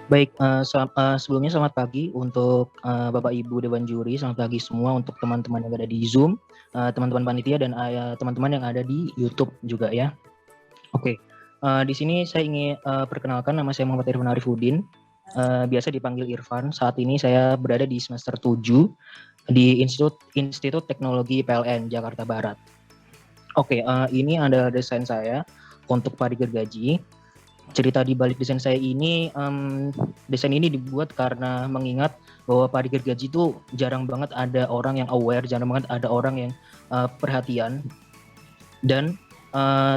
Baik, sebelumnya selamat pagi untuk, Bapak Ibu dewan juri, selamat pagi semua untuk teman-teman yang ada di Zoom, teman-teman panitia dan, teman-teman yang ada di YouTube juga ya. Oke, di sini saya ingin, perkenalkan nama saya Muhammad Irfan Arifudin, biasa dipanggil Irfan. Saat ini saya berada di semester 7 di Institut Teknologi PLN Jakarta Barat. Oke, ini adalah desain saya untuk pari gergaji. Cerita di balik desain saya ini, desain ini dibuat karena mengingat bahwa pari gergaji itu jarang banget ada orang yang aware, jarang banget ada orang yang perhatian. Dan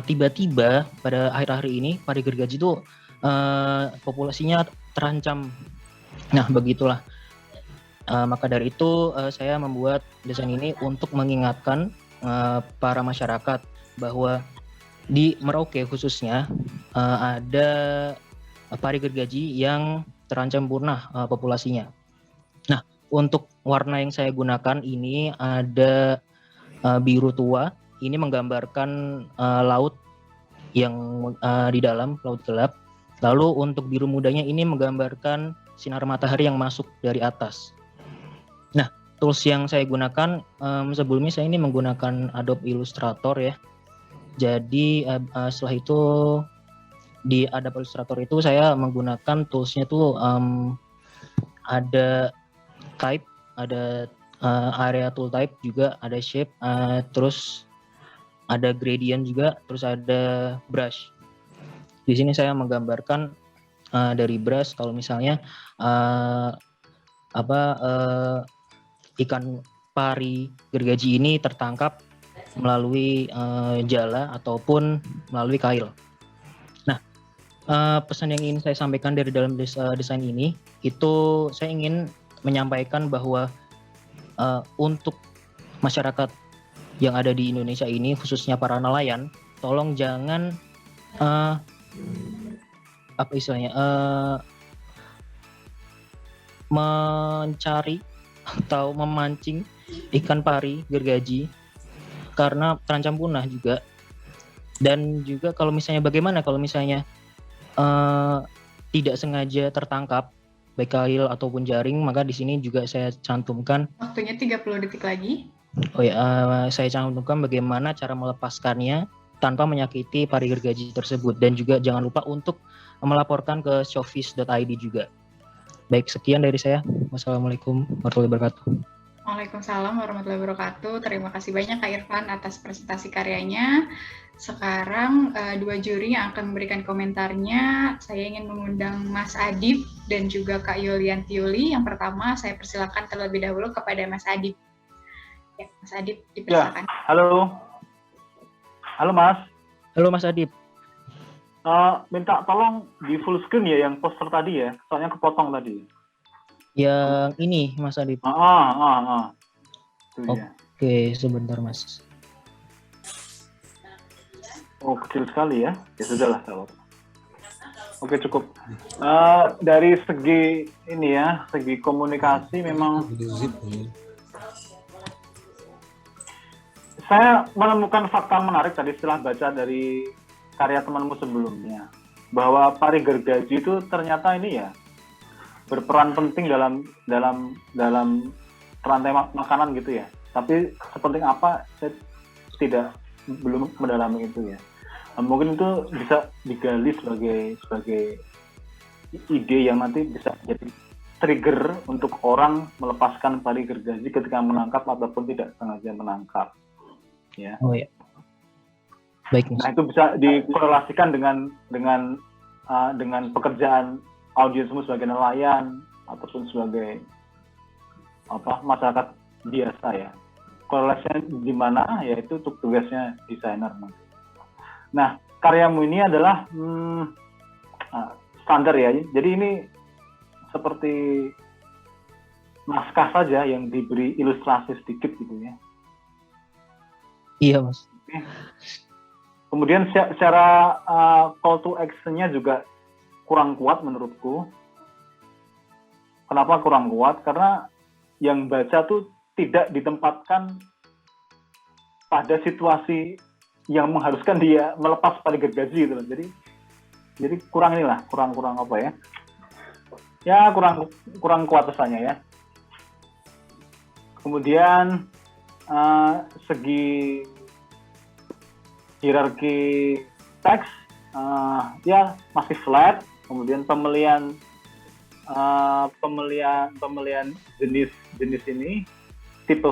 tiba-tiba pada akhir-akhir ini pari gergaji itu populasinya terancam. Nah, begitulah. Maka dari itu saya membuat desain ini untuk mengingatkan para masyarakat bahwa di Merauke khususnya ada pari gergaji yang terancam punah populasinya. Nah, untuk warna yang saya gunakan ini ada biru tua. Ini menggambarkan laut yang di dalam, laut gelap. Lalu untuk biru mudanya ini menggambarkan sinar matahari yang masuk dari atas. Nah, tools yang saya gunakan sebelumnya saya ini menggunakan Adobe Illustrator ya. Jadi setelah itu di Adobe Illustrator itu saya menggunakan toolsnya tuh ada type, ada area tool type juga, ada shape, terus ada gradient juga, terus ada brush. Di sini saya menggambarkan dari brush kalau misalnya ikan pari gergaji ini tertangkap melalui jala ataupun melalui kail. Nah, pesan yang ingin saya sampaikan dari dalam desain ini itu saya ingin menyampaikan bahwa untuk masyarakat yang ada di Indonesia ini khususnya para nelayan, tolong jangan mencari atau memancing ikan pari gergaji karena terancam punah juga. Dan juga kalau misalnya bagaimana kalau misalnya tidak sengaja tertangkap baik kail ataupun jaring, maka di sini juga saya cantumkan waktunya 30 detik lagi. Saya cantumkan bagaimana cara melepaskannya tanpa menyakiti pari gergaji tersebut, dan juga jangan lupa untuk melaporkan ke showfish.id juga. Baik, sekian dari saya. Wassalamualaikum warahmatullahi wabarakatuh. Waalaikumsalam warahmatullahi wabarakatuh. Terima kasih banyak Kak Irfan atas presentasi karyanya. Sekarang dua juri yang akan memberikan komentarnya. Saya ingin mengundang Mas Adib dan juga Kak Yulianti Yuli. Yang pertama saya persilakan terlebih dahulu kepada Mas Adib. Ya, Mas Adib dipersilakan. Ya, halo. Halo Mas. Halo Mas Adib. Minta tolong di full screen ya yang poster tadi ya, soalnya kepotong tadi. Yang ini Mas Adib. Oke, sebentar Mas. Oh, kecil sekali ya. Ya sudahlah kalau. Oke, cukup. Dari segi ini ya, segi komunikasi memang saya menemukan fakta menarik tadi setelah baca dari karya temanmu sebelumnya, bahwa pari gergaji itu ternyata ini ya berperan penting dalam rantai makanan gitu ya. Tapi sepenting apa saya belum mendalami itu ya. Mungkin itu bisa digali sebagai ide yang nanti bisa jadi trigger untuk orang melepaskan pari gergaji ketika menangkap ataupun tidak sengaja menangkap. Ya. Oh ya. Baik. Nah, itu bisa dikorelasikan dengan pekerjaan audiensmu sebagai nelayan ataupun sebagai masyarakat biasa ya. Korelasinya di mana? Yaitu tugasnya desainer. Nah, karyamu ini adalah standar ya. Jadi ini seperti naskah saja yang diberi ilustrasi sedikit gitu ya. Iya Mas. Kemudian secara call to action-nya juga kurang kuat menurutku. Kenapa kurang kuat? Karena yang baca tuh tidak ditempatkan pada situasi yang mengharuskan dia melepas pari gergaji gitu loh. Jadi kurang apa ya? ya kurang kuat rasanya ya. Kemudian segi hierarki teks ya masih flat. Kemudian pemilihan jenis ini tipe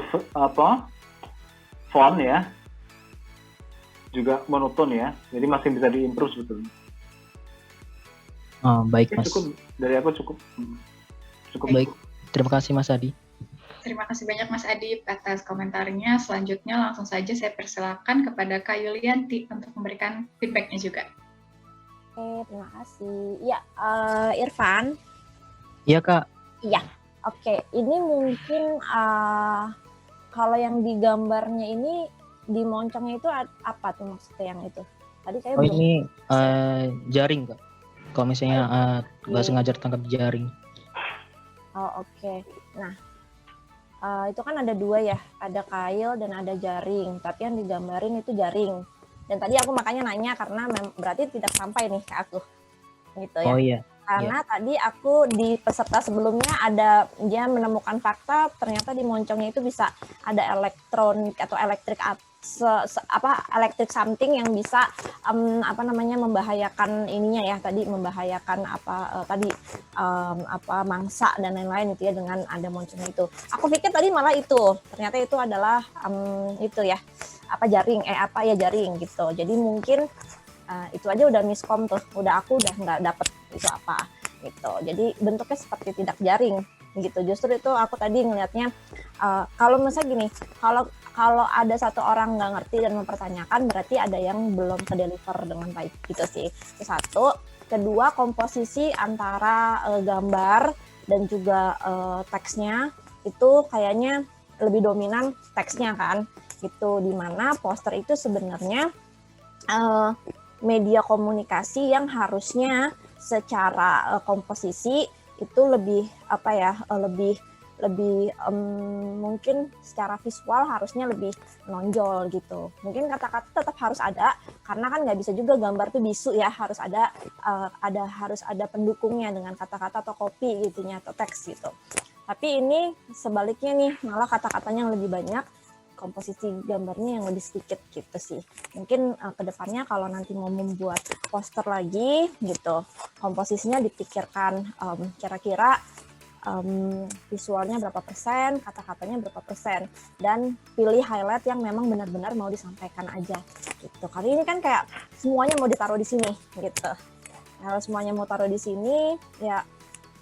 font ya juga monoton ya. Jadi masih bisa diimprove sebetulnya. Oh, baik Mas. Cukup dari aku cukup. Baik. Terima kasih Mas Adi. Terima kasih banyak Mas Adi atas komentarnya. Selanjutnya langsung saja saya persilakan kepada Kak Yulianti untuk memberikan feedback-nya juga. Oke, terima kasih. Ya, Irfan. Iya Kak. Iya. Oke, ini mungkin kalau yang di gambarnya ini di moncongnya itu apa tuh maksudnya yang itu? Tadi saya belum. Ini jaring Kak. Kalau misalnya nggak sengaja tertangkap di jaring. Oh, oke. Nah, itu kan ada dua ya, ada kail dan ada jaring. Tapi yang digambarin itu jaring. Dan tadi aku makanya nanya karena berarti tidak sampai nih ke aku, gitu ya. Oh iya. Karena tadi aku di peserta sebelumnya ada dia menemukan fakta ternyata di moncongnya itu bisa ada elektronik atau elektrik elektrik something yang bisa membahayakan ininya ya, tadi membahayakan mangsa dan lain-lain itu ya dengan ada moncongnya itu. Aku pikir tadi malah itu ternyata itu adalah itu ya jaring jaring gitu. Jadi mungkin itu aja udah miskom tuh, aku udah nggak dapet itu apa gitu. Jadi bentuknya seperti tidak jaring gitu. Justru itu aku tadi ngelihatnya kalau misalnya gini, kalau ada satu orang nggak ngerti dan mempertanyakan berarti ada yang belum ke deliver dengan baik gitu sih. Itu satu. Kedua, komposisi antara gambar dan juga teksnya itu kayaknya lebih dominan teksnya kan gitu, dimana poster itu sebenarnya media komunikasi yang harusnya secara komposisi itu lebih mungkin secara visual harusnya lebih menonjol gitu. Mungkin kata-kata tetap harus ada karena kan nggak bisa juga gambar tuh bisu ya, harus ada pendukungnya dengan kata-kata atau copy gitunya atau teks gitu. Tapi ini sebaliknya nih, malah kata-katanya yang lebih banyak, komposisi gambarnya yang lebih sedikit gitu sih. Mungkin kedepannya kalau nanti mau membuat poster lagi gitu, komposisinya dipikirkan kira-kira visualnya berapa persen, kata-katanya berapa persen, dan pilih highlight yang memang benar-benar mau disampaikan aja gitu. Kali ini kan kayak semuanya mau ditaruh di sini gitu. Kalau semuanya mau taruh di sini ya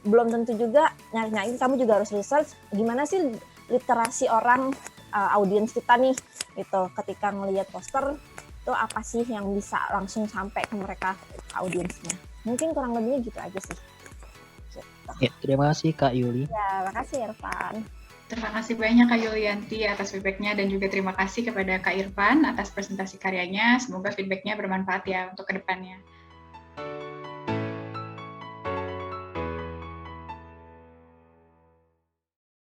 belum tentu juga nyari-nyari, kamu juga harus research gimana sih literasi orang audiens kita nih gitu, ketika ngelihat poster itu apa sih yang bisa langsung sampai ke mereka, ke audiensnya. Mungkin kurang lebihnya gitu aja sih gitu. Ya, terima kasih Kak Yuli. Ya, makasih Irfan. Terima kasih banyak Kak Yulianti atas feedback-nya dan juga terima kasih kepada Kak Irfan atas presentasi karyanya. Semoga feedback-nya bermanfaat ya untuk kedepannya.